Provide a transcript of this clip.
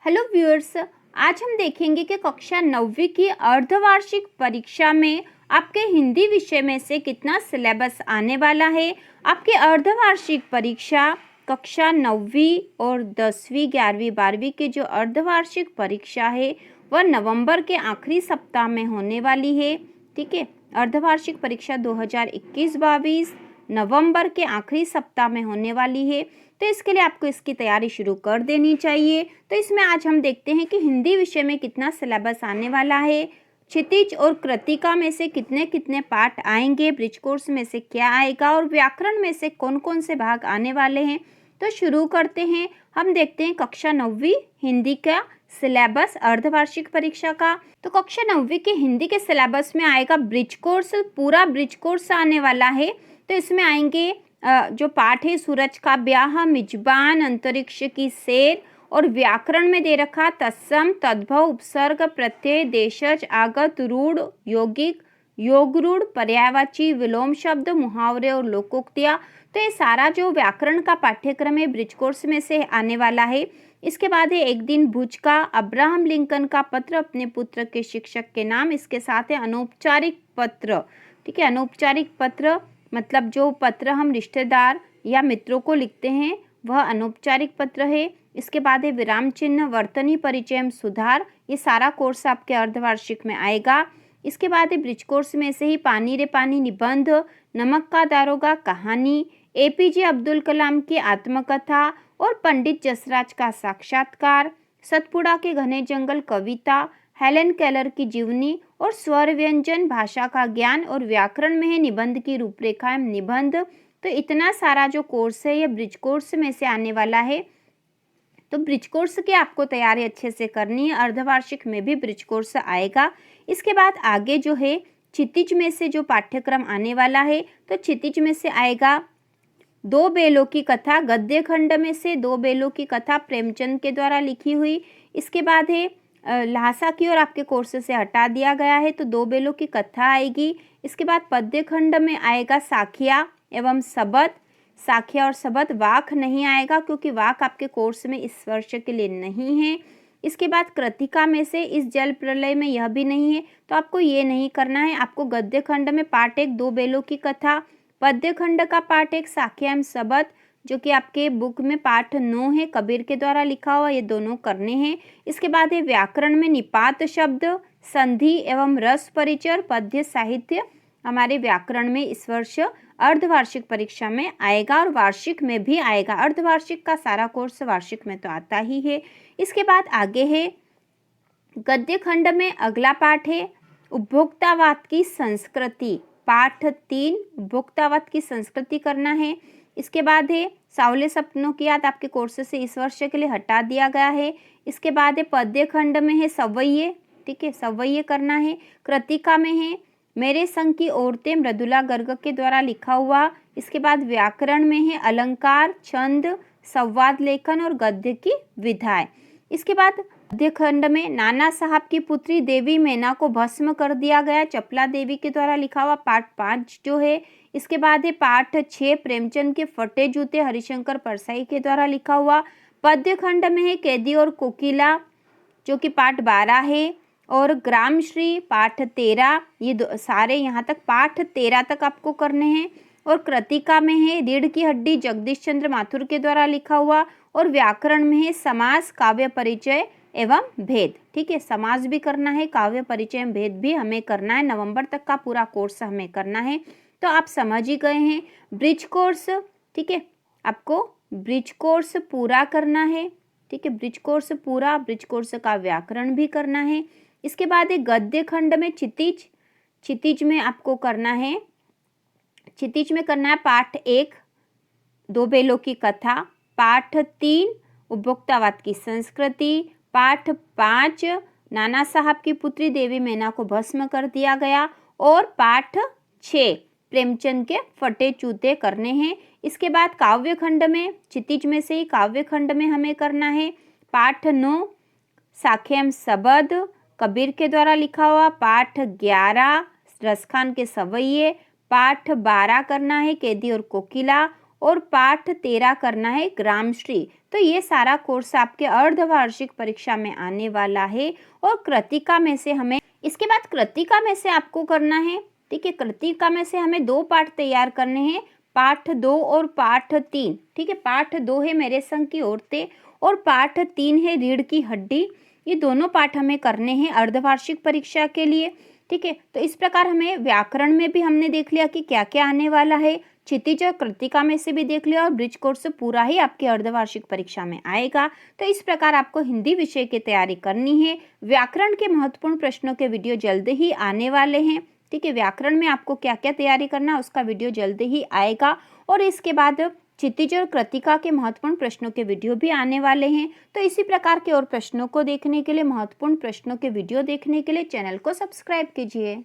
Hello viewers, आज हम देखेंगे कि कक्षा 9वीं की अर्धवार्षिक परीक्षा में आपके हिंदी विषय में से कितना सिलेबस आने वाला है। आपकी अर्धवार्षिक परीक्षा कक्षा 9वीं और 10वीं 11वीं 12वीं की जो अर्धवार्षिक परीक्षा है वह नवंबर के आखिरी सप्ताह में होने वाली है। ठीक है, अर्धवार्षिक परीक्षा 2021-22 नवंबर के आखिरी सप्ताह में होने वाली है, तो इसके लिए आपको इसकी तैयारी शुरू कर देनी चाहिए। तो इसमें आज हम देखते हैं कि हिंदी विषय में कितना सिलेबस आने वाला है, क्षितिज और कृतिका में से कितने कितने पाठ आएंगे, ब्रिज कोर्स में से क्या आएगा और व्याकरण में से कौन कौन से भाग आने वाले हैं। तो शुरू करते हैं। हम देखते हैं कक्षा 9वीं हिंदी का सिलेबस अर्धवार्षिक परीक्षा का। तो कक्षा 9वीं के हिंदी के सिलेबस में आएगा ब्रिज कोर्स, पूरा ब्रिज कोर्स आने वाला है। तो इसमें आएंगे जो पाठ है सूरज का ब्याह, मिजबान, अंतरिक्ष की सैर और व्याकरण में दे रखा तत्सम, तद्भव, उपसर्ग, प्रत्यय, देशज, आगत, रूढ़, यौगिक, योगरूढ़, पर्यायवाची, विलोम शब्द, मुहावरे और लोकोक्तियाँ। तो ये सारा जो व्याकरण का पाठ्यक्रम है ब्रिज कोर्स में से आने वाला है। इसके बाद है एक दिन भुज का, अब्राहम लिंकन का पत्र अपने पुत्र के शिक्षक के नाम। इसके साथ है अनौपचारिक पत्र। ठीक है, अनौपचारिक पत्र मतलब जो पत्र हम रिश्तेदार या मित्रों को लिखते हैं वह अनौपचारिक पत्र है। इसके बाद है विराम चिन्ह, वर्तनी परिचय, सुधार। ये सारा कोर्स आपके अर्धवार्षिक में आएगा। इसके बाद है ब्रिज कोर्स में से ही पानी रे पानी निबंध, नमक का दारोगा कहानी, एपीजे अब्दुल कलाम की आत्मकथा और पंडित जसराज का साक्षात्कार, सतपुड़ा के घने जंगल कविता, हेलेन केलर की जीवनी और स्वर व्यंजन, भाषा का ज्ञान और व्याकरण में है निबंध की रूपरेखा एवं निबंध। तो इतना सारा जो कोर्स है ये ब्रिज कोर्स में से आने वाला है। तो ब्रिज कोर्स की आपको तैयारी अच्छे से करनी है। अर्धवार्षिक में भी ब्रिज कोर्स आएगा। इसके बाद आगे जो है क्षितिज में से जो पाठ्यक्रम आने वाला है, तो क्षितिज में से आएगा दो बेलों की कथा, गद्य खंड में से दो बेलों की कथा प्रेमचंद के द्वारा लिखी हुई। इसके बाद है लहासा की ओर आपके कोर्स से हटा दिया गया है, तो दो बेलों की कथा आएगी। इसके बाद पद्य खंड में आएगा साखिया एवं सबद। साखिया और सबद, वाक नहीं आएगा क्योंकि वाक आपके कोर्स में इस वर्ष के लिए नहीं है। इसके बाद कृतिका में से इस जल प्रलय में यह भी नहीं है, तो आपको ये नहीं करना है। आपको गद्य खंड में पाठ 1 दो बेलों की कथा, पद्य खंड का पाठ 1 साखिया एवं सबद जो कि आपके बुक में पाठ 9 है, कबीर के द्वारा लिखा हुआ, ये दोनों करने हैं। इसके बाद है व्याकरण में निपात शब्द, संधि एवं रस परिचय और पद्य साहित्य हमारे व्याकरण में इस वर्ष अर्धवार्षिक परीक्षा में आएगा और वार्षिक में भी आएगा। अर्धवार्षिक का सारा कोर्स वार्षिक में तो आता ही है। इसके बाद आगे है गद्य खंड में अगला पाठ है उपभोक्तावाद की संस्कृति, पाठ 3 उपभोक्तावाद की संस्कृति करना है। इसके बाद है सावले सपनों की याद, आपके कोर्स से इस वर्ष के लिए हटा दिया गया है। इसके बाद है पद्य खंड में है सवैये, ठीक है, सवैये करना है। कृतिका में है मेरे संग की औरतें, मृदुला गर्ग के द्वारा लिखा हुआ। इसके बाद व्याकरण में है अलंकार, छंद, संवाद लेखन और गद्य की विधाएं। इसके बाद गद्य खंड में नाना साहब की पुत्री देवी मैना को भस्म कर दिया गया, चपला देवी के द्वारा लिखा हुआ, पाठ 5 जो है। इसके बाद है पाठ 6 प्रेमचंद के फटे जूते, हरिशंकर परसाई के द्वारा लिखा हुआ। पद्य खंड में है कैदी और कोकिला जो कि पाठ 12 है और ग्रामश्री पाठ 13। ये सारे यहाँ तक पाठ 13 तक आपको करने हैं। और कृतिका में है रीढ़ की हड्डी, जगदीश चंद्र माथुर के द्वारा लिखा हुआ। और व्याकरण में है समास, काव्य परिचय एवं भेद। ठीक है, समास भी करना है, काव्य परिचय एवं भेद भी हमें करना है। नवंबर तक का पूरा कोर्स हमें करना है। तो आप समझ ही गए हैं ब्रिज कोर्स। ठीक है, आपको ब्रिज कोर्स पूरा करना है। ठीक है, ब्रिज कोर्स पूरा, ब्रिज कोर्स का व्याकरण भी करना है। इसके बाद है गद्य खंड में क्षितिज, क्षितिज में आपको करना है, क्षितिज में करना है पाठ 1 दो बेलों की कथा, पाठ 3 उपभोक्तावाद की संस्कृति, पाठ 5 नाना साहब की पुत्री देवी मैना को भस्म कर दिया गया और पाठ 6 प्रेमचंद के फटे चूते करने हैं। इसके बाद काव्य खंड में, क्षितिज में से ही काव्य खंड में हमें करना है पाठ 9 साखेम सबद, कबीर के द्वारा लिखा हुआ, पाठ 11 रसखान के सवैये, पाठ 12 करना है कैदी और कोकिला और पाठ 13 करना है ग्रामश्री। तो ये सारा कोर्स आपके अर्धवार्षिक परीक्षा में आने वाला है। और कृतिका में से हमें इसके बाद कृतिका में से आपको करना है, ठीक है, कृतिका में से हमें 2 पाठ तैयार करने हैं, पाठ 2 और पाठ 3, ठीक है। पाठ 2 है मेरे संग की औरतें और पाठ 3 है रीढ़ की हड्डी। ये दोनों पाठ हमें करने हैं अर्धवार्षिक परीक्षा के लिए, ठीक है। तो इस प्रकार हमें व्याकरण में भी हमने देख लिया कि क्या क्या आने वाला है, क्षितिज और कृतिका में से भी देख लिया और ब्रिज कोर्स पूरा ही आपकी अर्धवार्षिक परीक्षा में आएगा। तो इस प्रकार आपको हिंदी विषय की तैयारी करनी है। व्याकरण के महत्वपूर्ण प्रश्नों के वीडियो जल्द ही आने वाले हैं, ठीक है। व्याकरण में आपको क्या क्या तैयारी करना है उसका वीडियो जल्द ही आएगा। और इसके बाद क्षितिज और कृतिका के महत्वपूर्ण प्रश्नों के वीडियो भी आने वाले हैं। तो इसी प्रकार के और प्रश्नों को देखने के लिए, महत्वपूर्ण प्रश्नों के वीडियो देखने के लिए चैनल को सब्सक्राइब कीजिए।